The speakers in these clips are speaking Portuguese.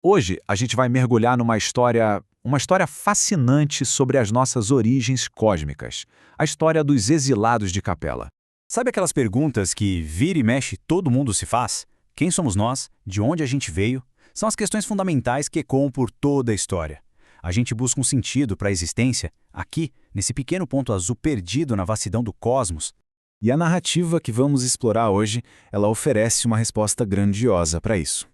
Hoje a gente vai mergulhar uma história fascinante sobre as nossas origens cósmicas, a história dos exilados de Capela. Sabe aquelas perguntas que vira e mexe todo mundo se faz? Quem somos nós? De onde a gente veio? São as questões fundamentais que ecoam por toda a história. A gente busca um sentido para a existência, aqui, nesse pequeno ponto azul perdido na vastidão do cosmos. E a narrativa que vamos explorar hoje, ela oferece uma resposta grandiosa para isso.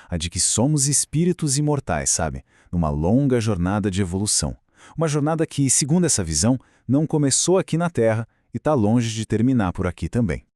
A de que somos espíritos imortais, sabe? Numa longa jornada de evolução. Uma jornada que, segundo essa visão, não começou aqui na Terra e está longe de terminar por aqui também.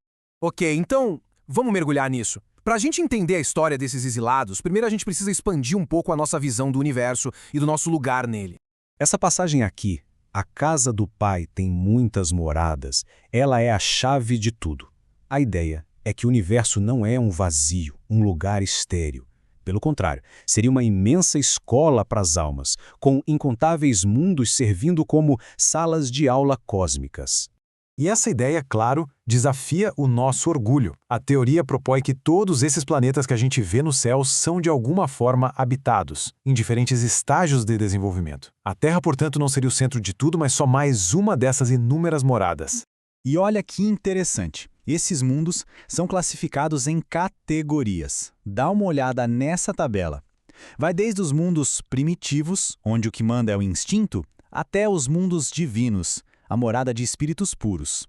Ok, então vamos mergulhar nisso. Para a gente entender a história desses exilados, primeiro a gente precisa expandir um pouco a nossa visão do universo e do nosso lugar nele. Essa passagem aqui, a casa do Pai tem muitas moradas, ela é a chave de tudo. A ideia é que o universo não é um vazio, um lugar estéril. Pelo contrário, seria uma imensa escola para as almas, com incontáveis mundos servindo como salas de aula cósmicas. E essa ideia, claro, desafia o nosso orgulho. A teoria propõe que todos esses planetas que a gente vê no céu são de alguma forma habitados, em diferentes estágios de desenvolvimento. A Terra, portanto, não seria o centro de tudo, mas só mais uma dessas inúmeras moradas. E olha que interessante, esses mundos são classificados em categorias. Dá uma olhada nessa tabela. Vai desde os mundos primitivos, onde o que manda é o instinto, até os mundos divinos, a morada de espíritos puros.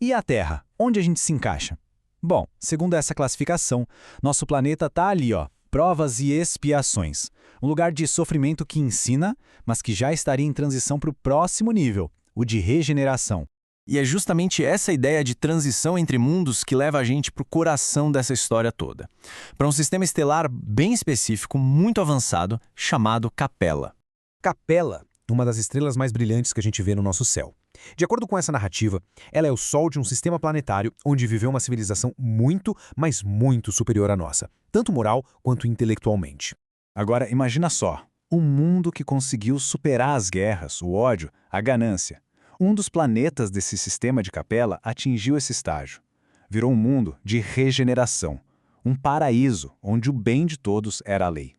E a Terra, onde a gente se encaixa? Bom, segundo essa classificação, nosso planeta está ali, ó, provas e expiações. Um lugar de sofrimento que ensina, mas que já estaria em transição para o próximo nível, o de regeneração. E é justamente essa ideia de transição entre mundos que leva a gente para o coração dessa história toda. Para um sistema estelar bem específico, muito avançado, chamado Capela. Capela, uma das estrelas mais brilhantes que a gente vê no nosso céu. De acordo com essa narrativa, ela é o Sol de um sistema planetário onde viveu uma civilização muito, mas muito superior à nossa, tanto moral quanto intelectualmente. Agora, imagina só, um mundo que conseguiu superar as guerras, o ódio, a ganância. Um dos planetas desse sistema de Capela atingiu esse estágio. Virou um mundo de regeneração, um paraíso onde o bem de todos era a lei.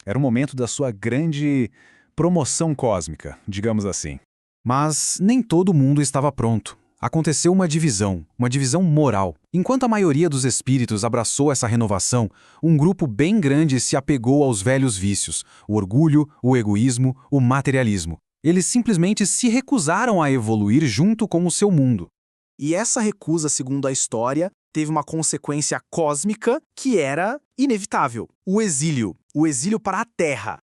Era o momento da sua grande promoção cósmica, digamos assim. Mas nem todo mundo estava pronto. Aconteceu uma divisão moral. Enquanto a maioria dos espíritos abraçou essa renovação, um grupo bem grande se apegou aos velhos vícios, o orgulho, o egoísmo, o materialismo. Eles simplesmente se recusaram a evoluir junto com o seu mundo. E essa recusa, segundo a história, teve uma consequência cósmica que era inevitável: o exílio para a Terra.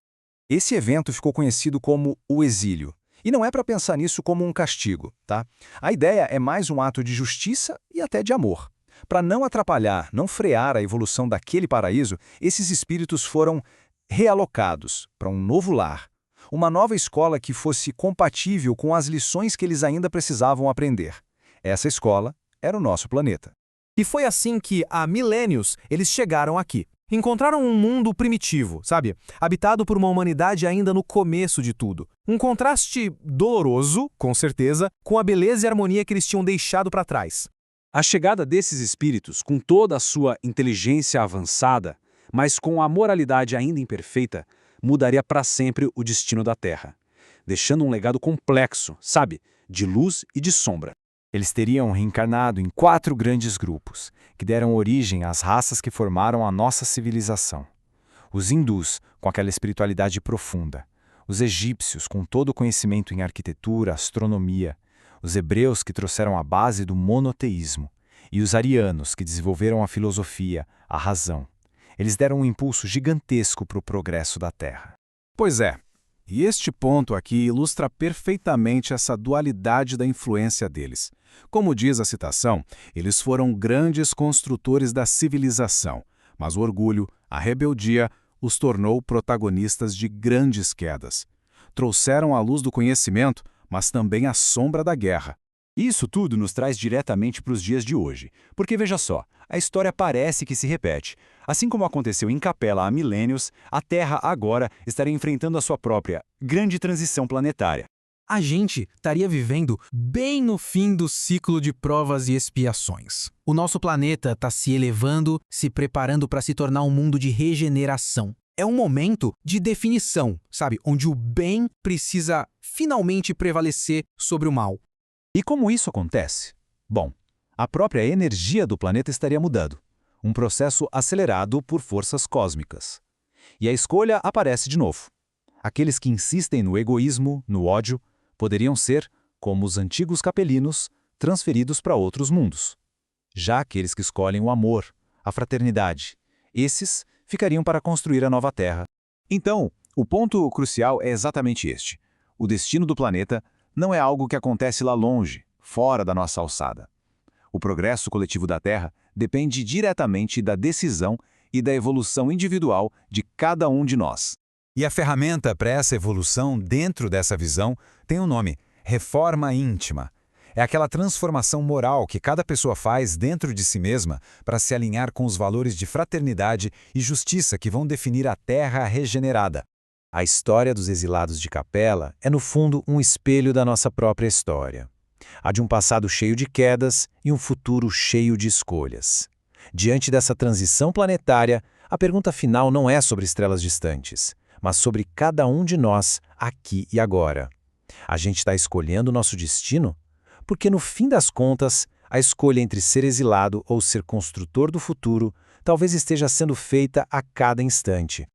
Esse evento ficou conhecido como o exílio. E não é para pensar nisso como um castigo, tá? A ideia é mais um ato de justiça e até de amor. Para não atrapalhar, não frear a evolução daquele paraíso, esses espíritos foram realocados para um novo lar, uma nova escola que fosse compatível com as lições que eles ainda precisavam aprender. Essa escola era o nosso planeta. E foi assim que, há milênios, eles chegaram aqui. Encontraram um mundo primitivo, sabe? Habitado por uma humanidade ainda no começo de tudo. Um contraste doloroso, com certeza, com a beleza e harmonia que eles tinham deixado para trás. A chegada desses espíritos, com toda a sua inteligência avançada, mas com a moralidade ainda imperfeita, mudaria para sempre o destino da Terra, deixando um legado complexo, sabe? De luz e de sombra. Eles teriam reencarnado em 4 grandes grupos, que deram origem às raças que formaram a nossa civilização. Os hindus, com aquela espiritualidade profunda. Os egípcios, com todo o conhecimento em arquitetura, astronomia. Os hebreus, que trouxeram a base do monoteísmo. E os arianos, que desenvolveram a filosofia, a razão. Eles deram um impulso gigantesco para o progresso da Terra. Pois é. E este ponto aqui ilustra perfeitamente essa dualidade da influência deles. Como diz a citação, eles foram grandes construtores da civilização, mas o orgulho, a rebeldia, os tornou protagonistas de grandes quedas. Trouxeram a luz do conhecimento, mas também a sombra da guerra. Isso tudo nos traz diretamente para os dias de hoje, porque veja só, a história parece que se repete. Assim como aconteceu em Capela há milênios, a Terra agora estaria enfrentando a sua própria grande transição planetária. A gente estaria vivendo bem no fim do ciclo de provas e expiações. O nosso planeta está se elevando, se preparando para se tornar um mundo de regeneração. É um momento de definição, sabe? Onde o bem precisa finalmente prevalecer sobre o mal. E como isso acontece? Bom, a própria energia do planeta estaria mudando. Um processo acelerado por forças cósmicas. E a escolha aparece de novo. Aqueles que insistem no egoísmo, no ódio, poderiam ser, como os antigos capelinos, transferidos para outros mundos. Já aqueles que escolhem o amor, a fraternidade, esses ficariam para construir a nova Terra. Então, o ponto crucial é exatamente este. O destino do planeta não é algo que acontece lá longe, fora da nossa alçada. O progresso coletivo da Terra depende diretamente da decisão e da evolução individual de cada um de nós. E a ferramenta para essa evolução dentro dessa visão tem um nome: reforma íntima. É aquela transformação moral que cada pessoa faz dentro de si mesma para se alinhar com os valores de fraternidade e justiça que vão definir a Terra regenerada. A história dos exilados de Capela é, no fundo, um espelho da nossa própria história. A de um passado cheio de quedas e um futuro cheio de escolhas. Diante dessa transição planetária, a pergunta final não é sobre estrelas distantes, mas sobre cada um de nós, aqui e agora. A gente está escolhendo o nosso destino? Porque, no fim das contas, a escolha entre ser exilado ou ser construtor do futuro talvez esteja sendo feita a cada instante.